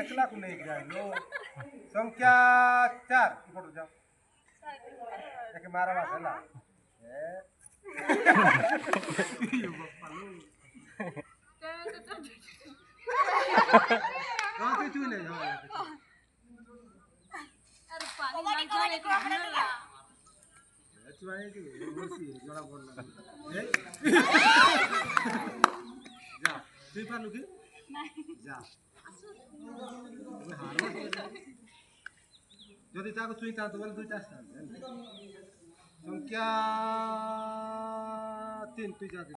एकला को नहीं गिरा लो संख्या 4 इपड़ जाओ एक मारा बात है ये बप्पा लो कहां से चले जाओ अरे पानी नहीं जाने को ना चुवाए की मोसी जड़ा बोलना जा তুই পারলু কি যা যদি তাকে তুই তা তো বলে দুইটা সংখ্যা 3 তুই যা